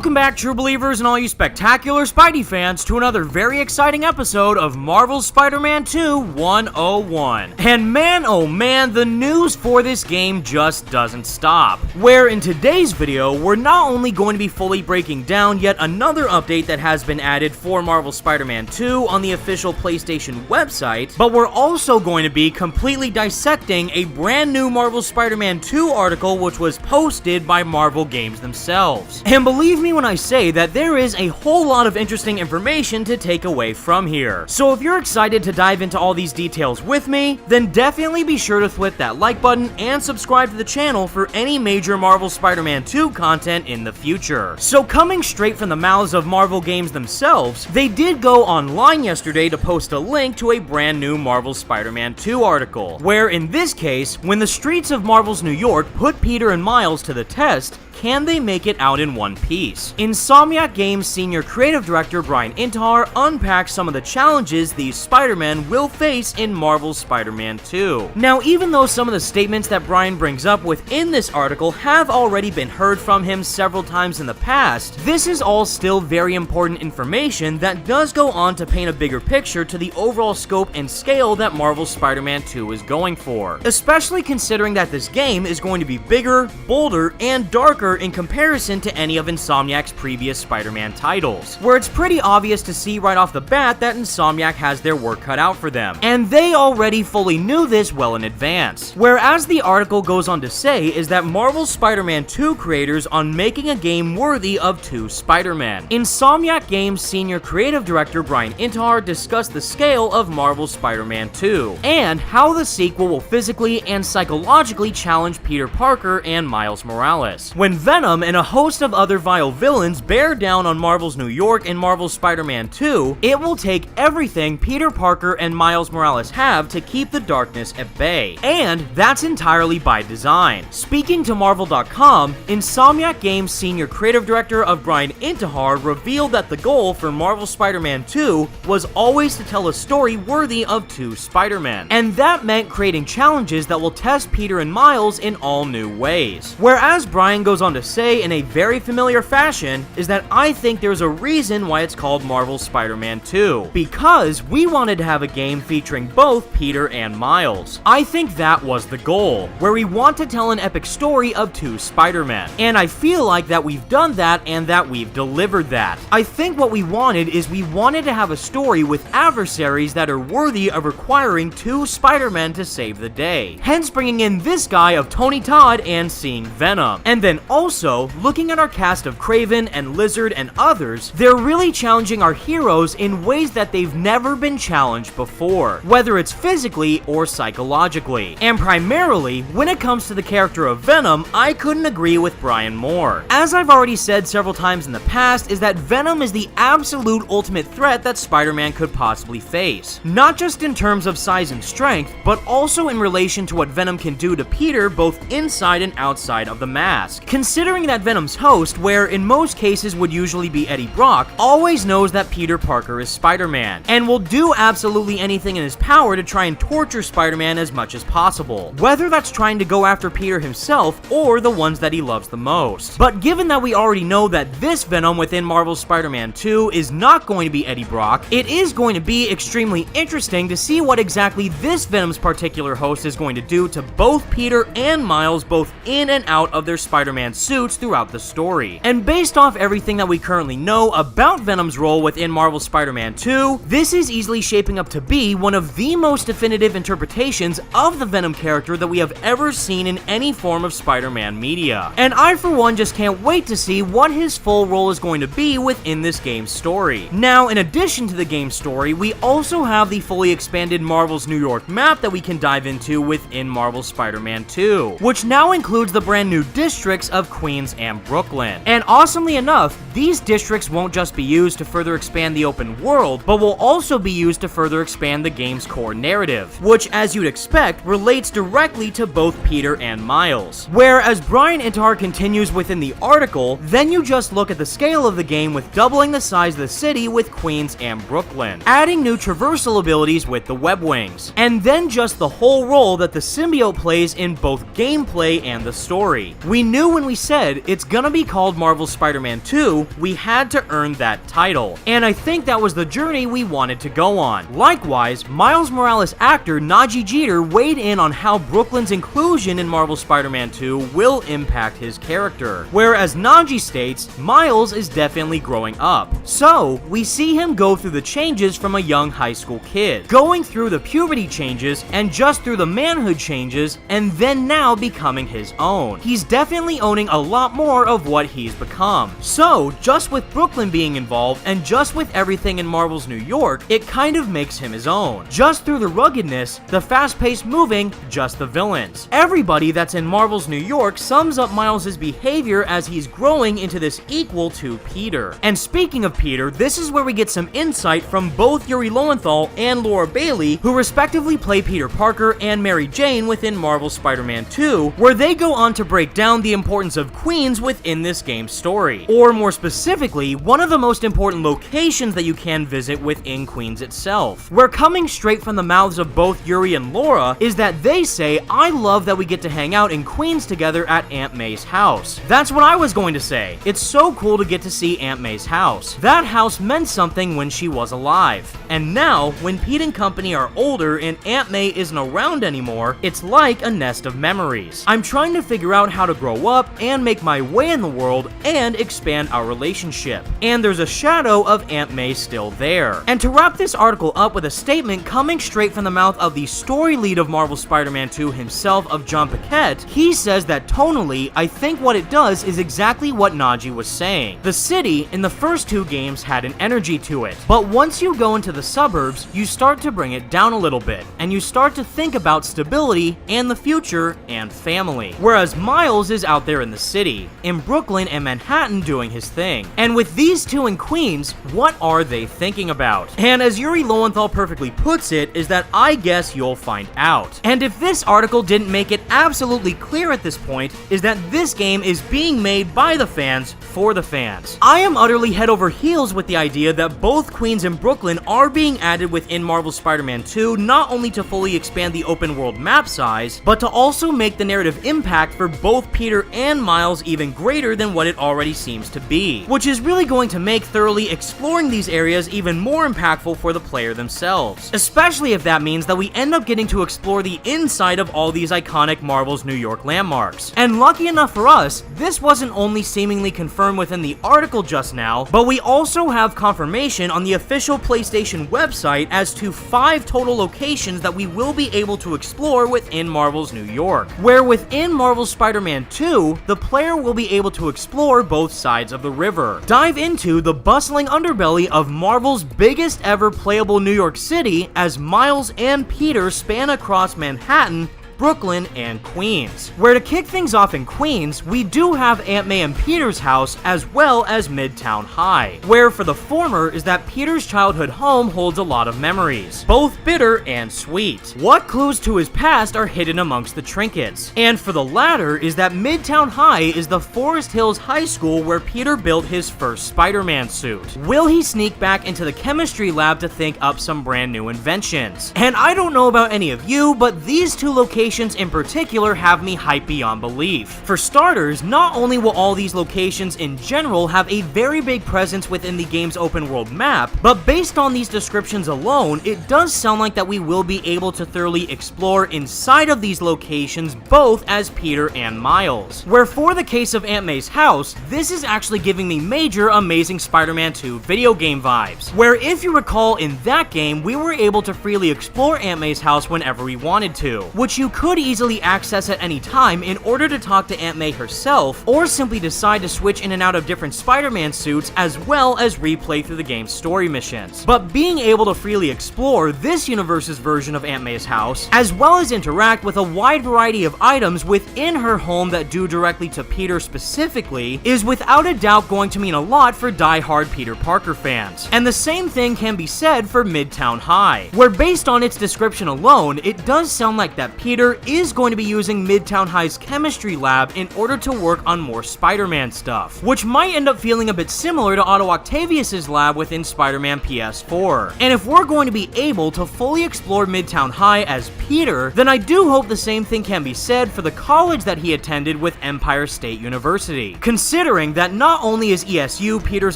Welcome back, true believers and all you spectacular Spidey fans, to another very exciting episode of Marvel's Spider-Man 2 101. And man, oh man, the news for this game just doesn't stop. Where in today's video, we're not only going to be fully breaking down yet another update that has been added for Marvel's Spider-Man 2 on the official PlayStation website, but we're also going to be completely dissecting a brand new Marvel's Spider-Man 2 article which was posted by Marvel Games themselves. And believe me when I say that there is a whole lot of interesting information to take away from here. So if you're excited to dive into all these details with me, then definitely be sure to hit that like button and subscribe to the channel for any major Marvel Spider-Man 2 content in the future. So coming straight from the mouths of Marvel Games themselves, they did go online yesterday to post a link to a brand new Marvel Spider-Man 2 article, where in this case, when the streets of Marvel's New York put Peter and Miles to the test, can they make it out in one piece? Insomniac Games Senior Creative Director Brian Intihar unpacks some of the challenges these Spider-Men will face in Marvel's Spider-Man 2. Now, even though some of the statements that Brian brings up within this article have already been heard from him several times in the past, this is all still very important information that does go on to paint a bigger picture to the overall scope and scale that Marvel's Spider-Man 2 is going for. Especially considering that this game is going to be bigger, bolder, and darker in comparison to any of Insomniac's previous Spider-Man titles, where it's pretty obvious to see right off the bat that Insomniac has their work cut out for them, and they already fully knew this well in advance. Whereas the article goes on to say is that Marvel's Spider-Man 2 creators on making a game worthy of two Spider-Men. Insomniac Games Senior Creative Director Brian Intihar discussed the scale of Marvel's Spider-Man 2, and how the sequel will physically and psychologically challenge Peter Parker and Miles Morales. When Venom and a host of other vile villains bear down on Marvel's New York in Marvel's Spider-Man 2, it will take everything Peter Parker and Miles Morales have to keep the darkness at bay. And that's entirely by design. Speaking to Marvel.com, Insomniac Games Senior Creative Director of Brian Intihar revealed that the goal for Marvel's Spider-Man 2 was always to tell a story worthy of two Spider-Men. And that meant creating challenges that will test Peter and Miles in all new ways. Whereas Brian goes on to say in a very familiar fashion is that I think there's a reason why it's called Marvel's Spider-Man 2, because we wanted to have a game featuring both Peter and Miles. I think that was the goal, where we want to tell an epic story of two Spider-Men, and I feel like that we've done that and that we've delivered that. I think what we wanted is we wanted to have a story with adversaries that are worthy of requiring two Spider-Men to save the day, hence bringing in this guy of Tony Todd and seeing Venom. And then also, looking at our cast of Kraven and Lizard and others, they're really challenging our heroes in ways that they've never been challenged before, whether it's physically or psychologically. And primarily, when it comes to the character of Venom, I couldn't agree with Brian more. As I've already said several times in the past, is that Venom is the absolute ultimate threat that Spider-Man could possibly face. Not just in terms of size and strength, but also in relation to what Venom can do to Peter both inside and outside of the mask. Considering that Venom's host, where in most cases would usually be Eddie Brock, always knows that Peter Parker is Spider-Man, and will do absolutely anything in his power to try and torture Spider-Man as much as possible, whether that's trying to go after Peter himself or the ones that he loves the most. But given that we already know that this Venom within Marvel's Spider-Man 2 is not going to be Eddie Brock, it is going to be extremely interesting to see what exactly this Venom's particular host is going to do to both Peter and Miles both in and out of their Spider-Man suits throughout the story. And based off everything that we currently know about Venom's role within Marvel's Spider-Man 2, this is easily shaping up to be one of the most definitive interpretations of the Venom character that we have ever seen in any form of Spider-Man media. And I for one just can't wait to see what his full role is going to be within this game's story. Now, in addition to the game's story, we also have the fully expanded Marvel's New York map that we can dive into within Marvel's Spider-Man 2, which now includes the brand new districts of Queens and Brooklyn. And awesomely enough, these districts won't just be used to further expand the open world, but will also be used to further expand the game's core narrative, which, as you'd expect, relates directly to both Peter and Miles. Whereas Brian Intihar continues within the article, then you just look at the scale of the game with doubling the size of the city with Queens and Brooklyn, adding new traversal abilities with the web wings, and then just the whole role that the symbiote plays in both gameplay and the story. We knew when we said it's gonna be called Marvel's Spider-Man 2, we had to earn that title. And I think that was the journey we wanted to go on. Likewise, Miles Morales actor Najee Jeter weighed in on how Brooklyn's inclusion in Marvel's Spider-Man 2 will impact his character. Whereas Najee states, Miles is definitely growing up. So, we see him go through the changes from a young high school kid, going through the puberty changes and just through the manhood changes, and then now becoming his own. He's definitely owning a lot more of what he's become. So, just with Brooklyn being involved and just with everything in Marvel's New York, it kind of makes him his own. Just through the ruggedness, the fast-paced moving, just the villains. Everybody that's in Marvel's New York sums up Miles' behavior as he's growing into this equal to Peter. And speaking of Peter, this is where we get some insight from both Yuri Lowenthal and Laura Bailey, who respectively play Peter Parker and Mary Jane within Marvel's Spider-Man 2, where they go on to break down the importance of Queens within this game's story. Or more specifically, one of the most important locations that you can visit within Queens itself. Where coming straight from the mouths of both Yuri and Laura is that they say, I love that we get to hang out in Queens together at Aunt May's house. That's what I was going to say. It's so cool to get to see Aunt May's house. That house meant something when she was alive. And now, when Pete and company are older and Aunt May isn't around anymore, it's like a nest of memories. I'm trying to figure out how to grow up and make my way in the world and expand our relationship. And there's a shadow of Aunt May still there. And to wrap this article up with a statement coming straight from the mouth of the story lead of Marvel's Spider-Man 2 himself, of John Paquette, he says that tonally, I think what it does is exactly what Najee was saying. The city in the first two games had an energy to it, but once you go into the suburbs, you start to bring it down a little bit, and you start to think about stability and the future and family. Whereas Miles is out there in the city, in Brooklyn and Manhattan doing his thing. And with these two in Queens, what are they thinking about? And as Yuri Lowenthal perfectly puts it, is that I guess you'll find out. And if this article didn't make it absolutely clear at this point, is that this game is being made by the fans for the fans. I am utterly head over heels with the idea that both Queens and Brooklyn are being added within Marvel's Spider-Man 2, not only to fully expand the open world map size, but to also make the narrative impact for both Peter and Miles even greater than what it already seems to be, which is really going to make thoroughly exploring these areas even more impactful for the player themselves, especially if that means that we end up getting to explore the inside of all these iconic Marvel's New York landmarks. And lucky enough for us, this wasn't only seemingly confirmed within the article just now, but we also have confirmation on the official PlayStation website as to 5 total locations that we will be able to explore within Marvel's New York, where within Marvel's Spider-Man 2, the player will be able to explore both sides of the river, dive into the bustling underbelly of Marvel's biggest ever playable New York City as Miles and Peter span across Manhattan, Brooklyn, and Queens. Where to kick things off in Queens, we do have Aunt May and Peter's house as well as Midtown High, where for the former is that Peter's childhood home holds a lot of memories, both bitter and sweet. What clues to his past are hidden amongst the trinkets? And for the latter is that Midtown High is the Forest Hills High School where Peter built his first Spider-Man suit. Will he sneak back into the chemistry lab to think up some brand new inventions? And I don't know about any of you, but these two locations in particular have me hyped beyond belief. For starters, not only will all these locations in general have a very big presence within the game's open world map, but based on these descriptions alone, it does sound like that we will be able to thoroughly explore inside of these locations both as Peter and Miles. Where for the case of Aunt May's house, this is actually giving me major Amazing Spider-Man 2 video game vibes, where if you recall in that game, we were able to freely explore Aunt May's house whenever we wanted to, which you could easily access at any time in order to talk to Aunt May herself, or simply decide to switch in and out of different Spider-Man suits as well as replay through the game's story missions. But being able to freely explore this universe's version of Aunt May's house, as well as interact with a wide variety of items within her home that do directly to Peter specifically, is without a doubt going to mean a lot for die-hard Peter Parker fans. And the same thing can be said for Midtown High, where based on its description alone, it does sound like that Peter Peter is going to be using Midtown High's chemistry lab in order to work on more Spider-Man stuff, which might end up feeling a bit similar to Otto Octavius's lab within Spider-Man PS4. And if we're going to be able to fully explore Midtown High as Peter, then I do hope the same thing can be said for the college that he attended with Empire State University, considering that not only is ESU Peter's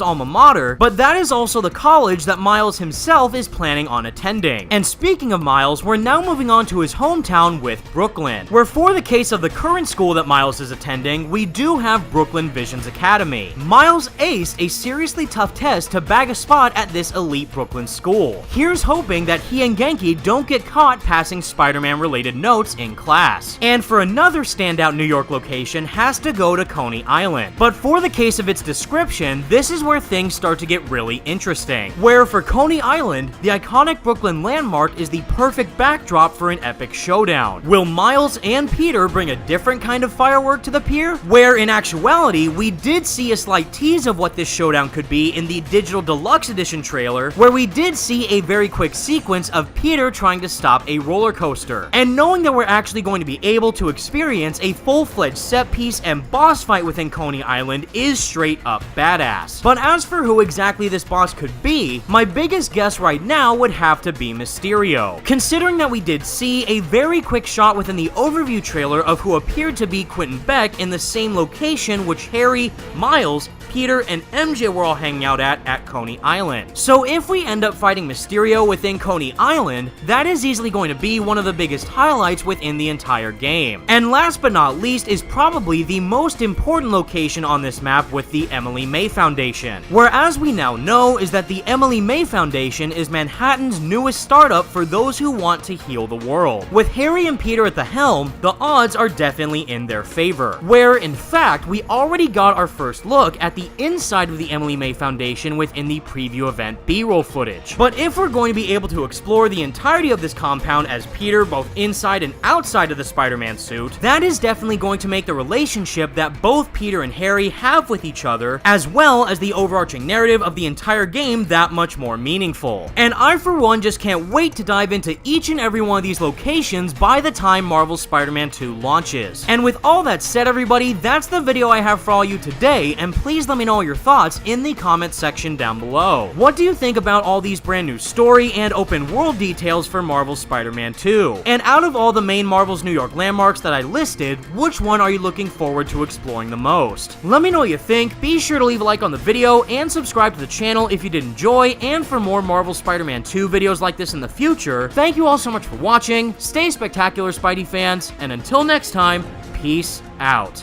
alma mater, but that is also the college that Miles himself is planning on attending. And speaking of Miles, we're now moving on to his hometown with Brooklyn, where for the case of the current school that Miles is attending, we do have Brooklyn Visions Academy. Miles aced a seriously tough test to bag a spot at this elite Brooklyn school. Here's hoping that he and Genki don't get caught passing Spider-Man related notes in class. And for another standout New York location has to go to Coney Island. But for the case of its description, this is where things start to get really interesting. Where for Coney Island, the iconic Brooklyn landmark is the perfect backdrop for an epic showdown. Will Miles and Peter bring a different kind of firework to the pier? Where in actuality, we did see a slight tease of what this showdown could be in the Digital Deluxe Edition trailer, where we did see a very quick sequence of Peter trying to stop a roller coaster. And knowing that we're actually going to be able to experience a full-fledged set piece and boss fight within Coney Island is straight up badass. But as for who exactly this boss could be, my biggest guess right now would have to be Mysterio. Considering that we did see a very quick shot within the overview trailer of who appeared to be Quentin Beck in the same location which Harry, Miles, Peter, and MJ were all hanging out at Coney Island. So if we end up fighting Mysterio within Coney Island, that is easily going to be one of the biggest highlights within the entire game. And last but not least is probably the most important location on this map with the Emily May Foundation, where as we now know is that the Emily May Foundation is Manhattan's newest startup for those who want to heal the world. With Harry and Peter at the helm, the odds are definitely in their favor, where in fact we already got our first look at the inside of the Emily May Foundation within the preview event B-roll footage. But if we're going to be able to explore the entirety of this compound as Peter both inside and outside of the Spider-Man suit, that is definitely going to make the relationship that both Peter and Harry have with each other, as well as the overarching narrative of the entire game, that much more meaningful. And I for one just can't wait to dive into each and every one of these locations by the time Marvel's Spider-Man 2 launches. And with all that said, everybody, that's the video I have for all you today, and please let me know your thoughts in the comment section down below. What do you think about all these brand new story and open world details for Marvel's Spider-Man 2? And out of all the main Marvel's New York landmarks that I listed, which one are you looking forward to exploring the most? Let me know what you think, be sure to leave a like on the video, and subscribe to the channel if you did enjoy, and for more Marvel Spider-Man 2 videos like this in the future. Thank you all so much for watching, stay spectacular Spidey fans, and until next time, peace out.